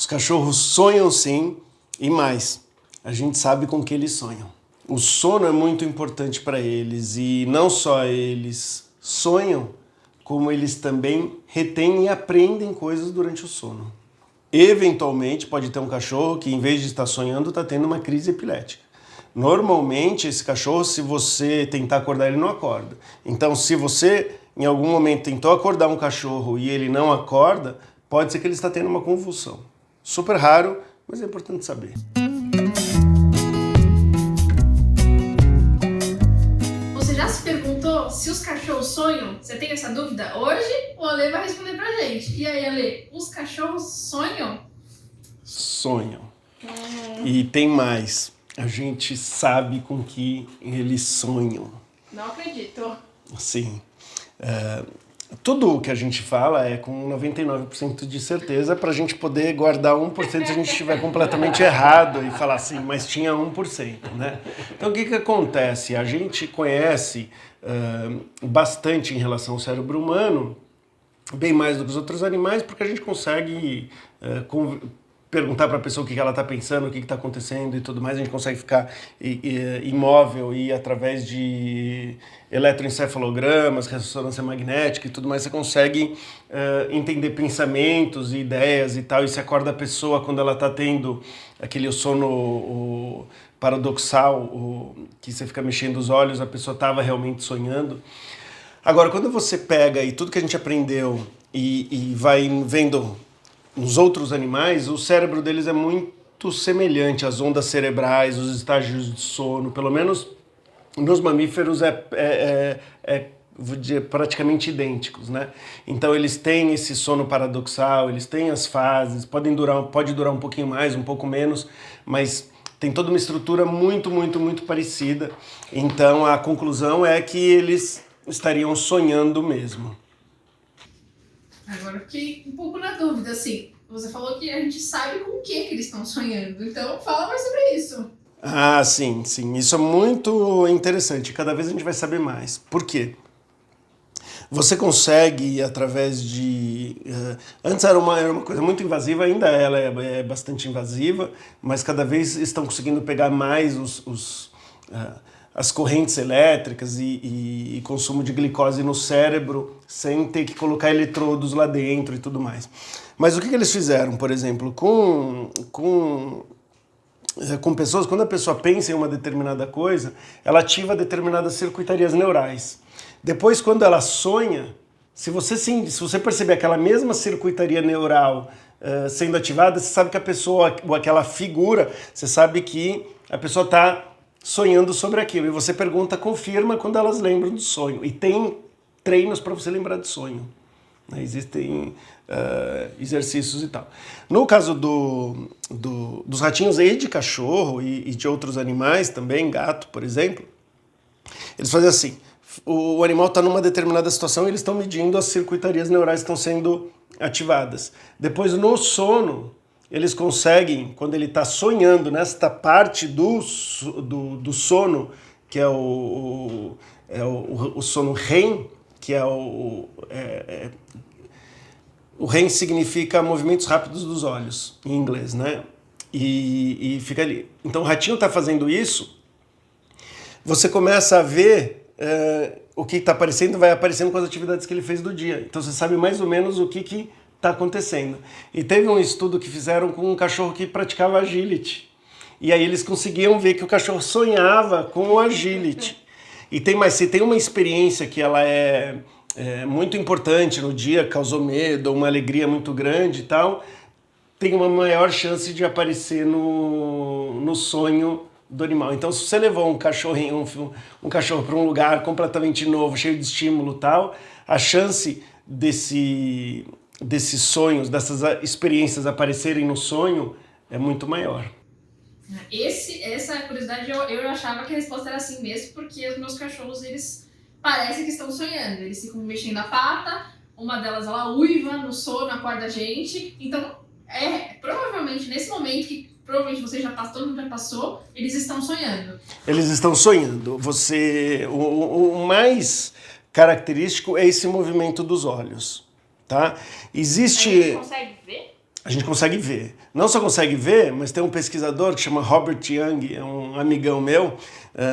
Os cachorros sonham sim, e mais, a gente sabe com que eles sonham. O sono é muito importante para eles e não só eles sonham, como eles também retêm e aprendem coisas durante o sono. Eventualmente pode ter um cachorro que em vez de estar sonhando está tendo uma crise epilética. Normalmente esse cachorro, se você tentar acordar, ele não acorda. Então se você em algum momento tentou acordar um cachorro e ele não acorda, pode ser que ele está tendo uma convulsão. Super raro, mas é importante saber. Você já se perguntou se os cachorros sonham? Você tem essa dúvida? Hoje o Ale vai responder pra gente. E aí, Ale, os cachorros sonham? Sonham. E tem mais. A gente sabe com que eles sonham. Não acredito. Sim. Tudo o que a gente fala é com 99% de certeza para a gente poder guardar 1% se a gente estiver completamente errado e falar assim, mas tinha 1%, né? Então o que acontece? A gente conhece bastante em relação ao cérebro humano, bem mais do que os outros animais, porque a gente consegue perguntar para a pessoa o que ela está pensando, o que está acontecendo e tudo mais, a gente consegue ficar imóvel e através de eletroencefalogramas, ressonância magnética e tudo mais, você consegue entender pensamentos e ideias e tal, e se acorda a pessoa quando ela está tendo aquele sono paradoxal, que você fica mexendo os olhos, a pessoa estava realmente sonhando. Agora, quando você pega e tudo que a gente aprendeu e vai vendo nos outros animais, o cérebro deles é muito semelhante às ondas cerebrais, os estágios de sono, pelo menos nos mamíferos vou dizer, praticamente idênticos, né? Então eles têm esse sono paradoxal, eles têm as fases, pode durar um pouquinho mais, um pouco menos, mas tem toda uma estrutura muito parecida. Então a conclusão é que eles estariam sonhando mesmo. Agora eu fiquei um pouco na dúvida, assim. Você falou que a gente sabe com o que eles estão sonhando. Então fala mais sobre isso. Ah, sim. Isso é muito interessante. Cada vez a gente vai saber mais. Por quê? Você consegue, através de... antes era uma coisa muito invasiva, ainda ela é bastante invasiva, mas cada vez estão conseguindo pegar mais as correntes elétricas e consumo de glicose no cérebro sem ter que colocar eletrodos lá dentro e tudo mais. Mas o que eles fizeram, por exemplo, com pessoas, quando a pessoa pensa em uma determinada coisa, ela ativa determinadas circuitarias neurais. Depois, quando ela sonha, se você perceber aquela mesma circuitaria neural sendo ativada, você sabe que a pessoa, ou aquela figura, você sabe que a pessoa está sonhando sobre aquilo. E você pergunta, confirma quando elas lembram do sonho. E tem treinos para você lembrar de sonho. Existem exercícios e tal. No caso dos ratinhos e de cachorro e de outros animais também, gato, por exemplo, eles fazem assim, o animal está numa determinada situação e eles estão medindo as circuitarias neurais que estão sendo ativadas. Depois, no sono, eles conseguem, quando ele está sonhando, nesta parte do sono, que é o sono REM, que é o REM significa movimentos rápidos dos olhos, em inglês, né? E fica ali. Então o ratinho está fazendo isso, você começa a ver o que está aparecendo, vai aparecendo com as atividades que ele fez do dia. Então você sabe mais ou menos o que está acontecendo. E teve um estudo que fizeram com um cachorro que praticava agility. E aí eles conseguiam ver que o cachorro sonhava com o agility. Se tem uma experiência que ela é muito importante no dia, causou medo, uma alegria muito grande e tal, tem uma maior chance de aparecer no sonho do animal. Então, se você levou um cachorro para um lugar completamente novo, cheio de estímulo e tal, a chance desses sonhos, dessas experiências aparecerem no sonho é muito maior. Essa curiosidade eu achava que a resposta era assim mesmo, porque os meus cachorros, eles parecem que estão sonhando. Eles ficam mexendo a pata, uma delas ela uiva no sono, acorda a gente. Então, provavelmente nesse momento que provavelmente você já passou, todo mundo já passou, eles estão sonhando. Eles estão sonhando. O mais característico é esse movimento dos olhos, tá? A gente consegue ver? a gente consegue ver. Não só consegue ver, mas tem um pesquisador que chama Robert Young, é um amigão meu,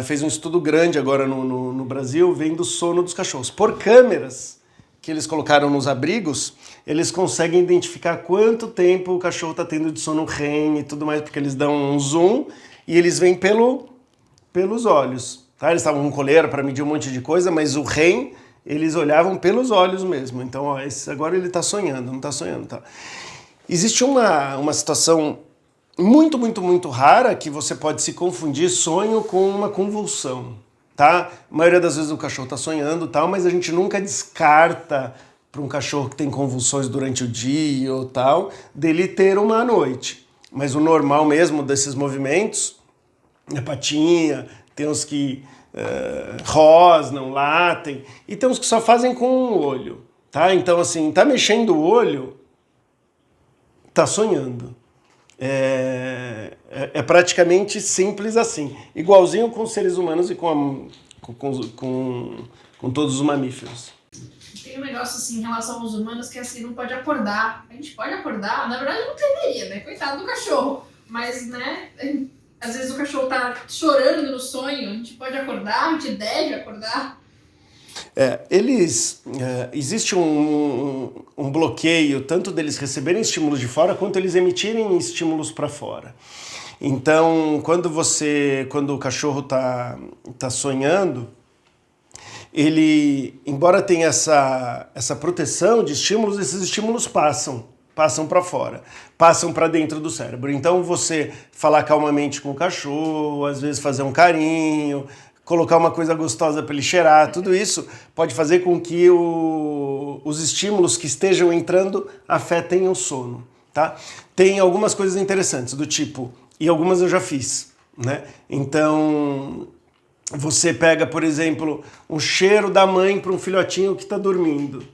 fez um estudo grande agora no Brasil, vendo o sono dos cachorros. Por câmeras que eles colocaram nos abrigos, eles conseguem identificar quanto tempo o cachorro está tendo de sono REM e tudo mais, porque eles dão um zoom e eles veem pelos olhos. Tá? Eles estavam com coleira para medir um monte de coisa, mas o REM eles olhavam pelos olhos mesmo. Então, ó, agora ele está sonhando, não está sonhando. Tá? Existe uma situação muito, muito, muito rara que você pode se confundir sonho com uma convulsão, tá? A maioria das vezes o cachorro está sonhando e tal, mas a gente nunca descarta para um cachorro que tem convulsões durante o dia ou tal, dele ter uma à noite. Mas o normal mesmo desses movimentos é patinha, tem uns que rosnam, latem, e tem uns que só fazem com o olho, tá? Então, assim, tá mexendo o olho, tá sonhando. É praticamente simples assim. Igualzinho com os seres humanos e com todos os mamíferos. Tem um negócio assim em relação aos humanos que assim, não pode acordar. A gente pode acordar, na verdade não deveria, né? Coitado do cachorro. Mas, né, às vezes o cachorro tá chorando no sonho, a gente pode acordar, a gente deve acordar. Existe um bloqueio tanto deles receberem estímulos de fora quanto eles emitirem estímulos para fora. Então, quando o cachorro tá sonhando, ele, embora tenha essa proteção de estímulos, esses estímulos passam para fora, passam para dentro do cérebro. Então, você falar calmamente com o cachorro, às vezes fazer um carinho, colocar uma coisa gostosa para ele cheirar, tudo isso pode fazer com que os estímulos que estejam entrando afetem o sono, tá? Tem algumas coisas interessantes do tipo, e algumas eu já fiz, né? Então, você pega, por exemplo, um cheiro da mãe para um filhotinho que está dormindo,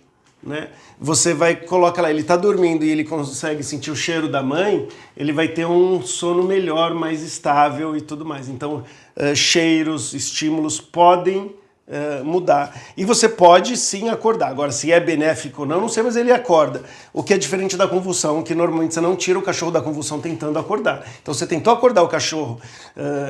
né? Você coloca lá, ele está dormindo e ele consegue sentir o cheiro da mãe, ele vai ter um sono melhor, mais estável e tudo mais. Então, cheiros, estímulos podem mudar. E você pode sim acordar. Agora, se é benéfico ou não sei, mas ele acorda. O que é diferente da convulsão, que normalmente você não tira o cachorro da convulsão tentando acordar. Então, você tentou acordar o cachorro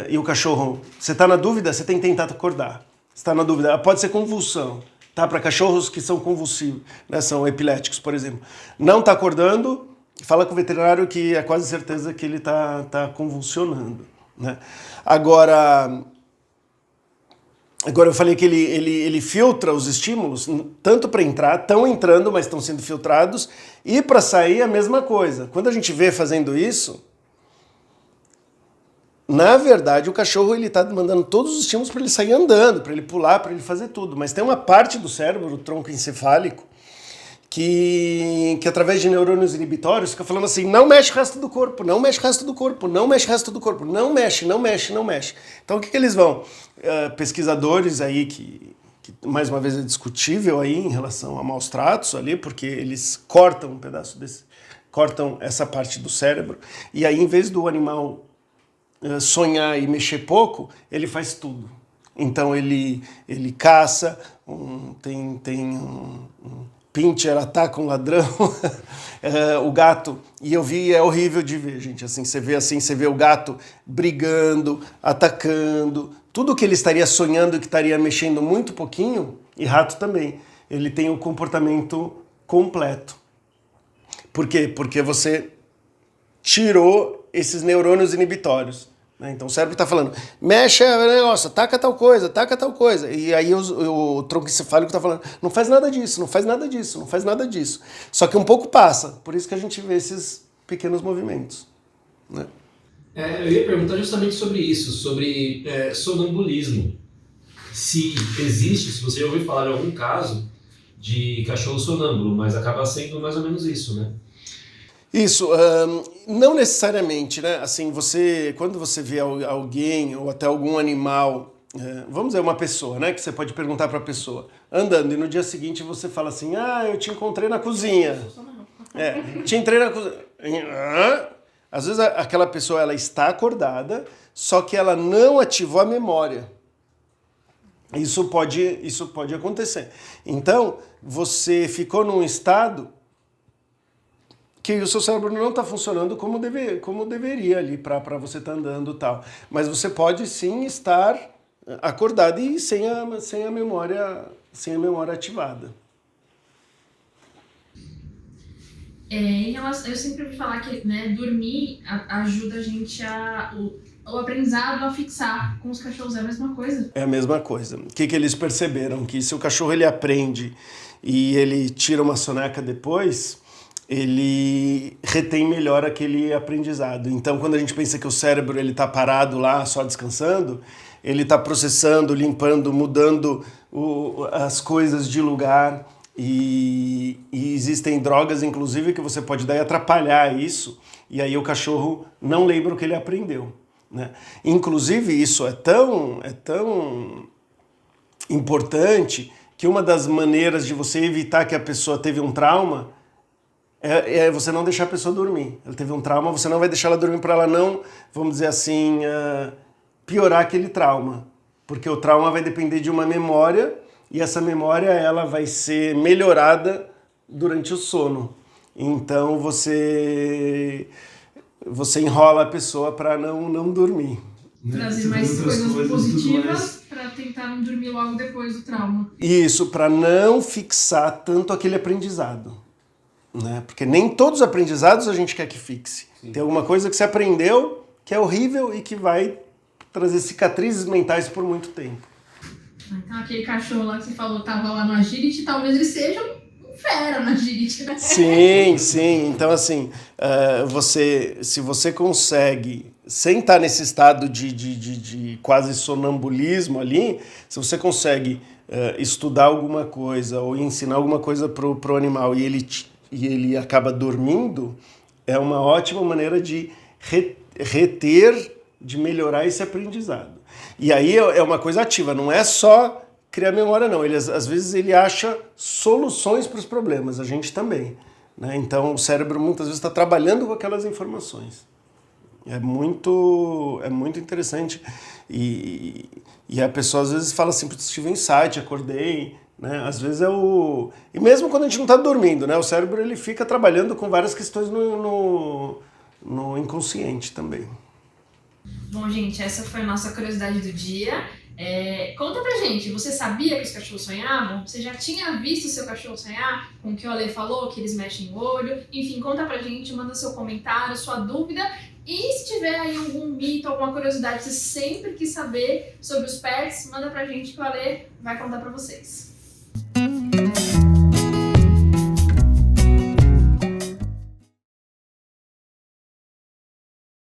e o cachorro, você está na dúvida, você tem que tentar acordar. Você está na dúvida, pode ser convulsão. Tá, para cachorros que são convulsivos, né, são epiléticos, por exemplo. Não está acordando, fala com o veterinário que é quase certeza que ele tá convulsionando. Né? Agora eu falei que ele filtra os estímulos, tanto para entrar, estão entrando, mas estão sendo filtrados, e para sair a mesma coisa. Quando a gente vê fazendo isso, na verdade, o cachorro ele está mandando todos os estímulos para ele sair andando, para ele pular, para ele fazer tudo. Mas tem uma parte do cérebro, o tronco encefálico, que através de neurônios inibitórios fica falando assim, não mexe o resto do corpo, não mexe o resto do corpo, não mexe o resto do corpo, não mexe, não mexe, não mexe. Então o que eles vão? Pesquisadores aí que mais uma vez é discutível aí em relação a maus tratos ali, porque eles cortam um pedaço cortam essa parte do cérebro, e aí em vez do animal sonhar e mexer pouco, ele faz tudo. Então ele caça, tem um pincher, ataca um ladrão, o gato, e eu vi, é horrível de ver, gente, assim, você vê o gato brigando, atacando, tudo que ele estaria sonhando que estaria mexendo muito pouquinho, e rato também, ele tem o comportamento completo. Por quê? Porque você tirou esses neurônios inibitórios. Então o cérebro está falando, mexe o negócio, taca tal coisa. E aí o tronco encefálico está falando, não faz nada disso, não faz nada disso, não faz nada disso. Só que um pouco passa, por isso que a gente vê esses pequenos movimentos. Né? Eu ia perguntar justamente sobre isso, sobre sonambulismo. Se você já ouviu falar de algum caso de cachorro sonâmbulo, mas acaba sendo mais ou menos isso, né? Isso, não necessariamente, né? Assim, quando você vê alguém ou até algum animal, vamos dizer uma pessoa, né? Que você pode perguntar para a pessoa, andando, e no dia seguinte você fala assim, eu te encontrei na cozinha. Te entrei na cozinha. Às vezes aquela pessoa ela está acordada, só que ela não ativou a memória. Isso pode acontecer. Então, você ficou num estado que o seu cérebro não está funcionando como deveria ali para você estar andando e tal. Mas você pode sim estar acordado e sem a memória ativada. Em relação, eu sempre ouvi falar que, né, dormir ajuda a gente o aprendizado a fixar. Com os cachorros é a mesma coisa? É a mesma coisa. O que eles perceberam? Que se o cachorro ele aprende e ele tira uma soneca depois, ele retém melhor aquele aprendizado. Então, quando a gente pensa que o cérebro ele está parado lá, só descansando, ele está processando, limpando, mudando as coisas de lugar. E existem drogas, inclusive, que você pode daí atrapalhar isso, e aí o cachorro não lembra o que ele aprendeu, né? Inclusive, isso é tão importante que uma das maneiras de você evitar que a pessoa teve um trauma é você não deixar a pessoa dormir. Ela teve um trauma, você não vai deixar ela dormir para ela não, vamos dizer assim, piorar aquele trauma. Porque o trauma vai depender de uma memória, e essa memória ela vai ser melhorada durante o sono. Então você enrola a pessoa para não dormir. Trazer mais coisas positivas para tentar não dormir logo depois do trauma. Isso, para não fixar tanto aquele aprendizado, né? Porque nem todos os aprendizados a gente quer que fixe. Sim. Tem alguma coisa que você aprendeu que é horrível e que vai trazer cicatrizes mentais por muito tempo. Então aquele cachorro lá que você falou estava lá no agility, talvez ele seja um fera no agility, né? Sim, sim. Então assim, se você consegue, sem estar nesse estado de quase sonambulismo ali, se você consegue estudar alguma coisa ou ensinar alguma coisa pro animal e ele acaba dormindo, é uma ótima maneira de reter, de melhorar esse aprendizado. E aí é uma coisa ativa, não é só criar memória, não. Às vezes ele acha soluções para os problemas, a gente também, né? Então o cérebro muitas vezes está trabalhando com aquelas informações. É muito interessante. E a pessoa às vezes fala assim, tive um insight, acordei, né? Às vezes E mesmo quando a gente não está dormindo, né? O cérebro ele fica trabalhando com várias questões no inconsciente também. Bom, gente, essa foi a nossa curiosidade do dia. Conta pra gente, você sabia que os cachorros sonhavam? Você já tinha visto o seu cachorro sonhar com o que o Ale falou, que eles mexem o olho? Enfim, conta pra gente, manda seu comentário, sua dúvida. E se tiver aí algum mito, alguma curiosidade que você sempre quis saber sobre os pets, manda pra gente que o Ale vai contar pra vocês.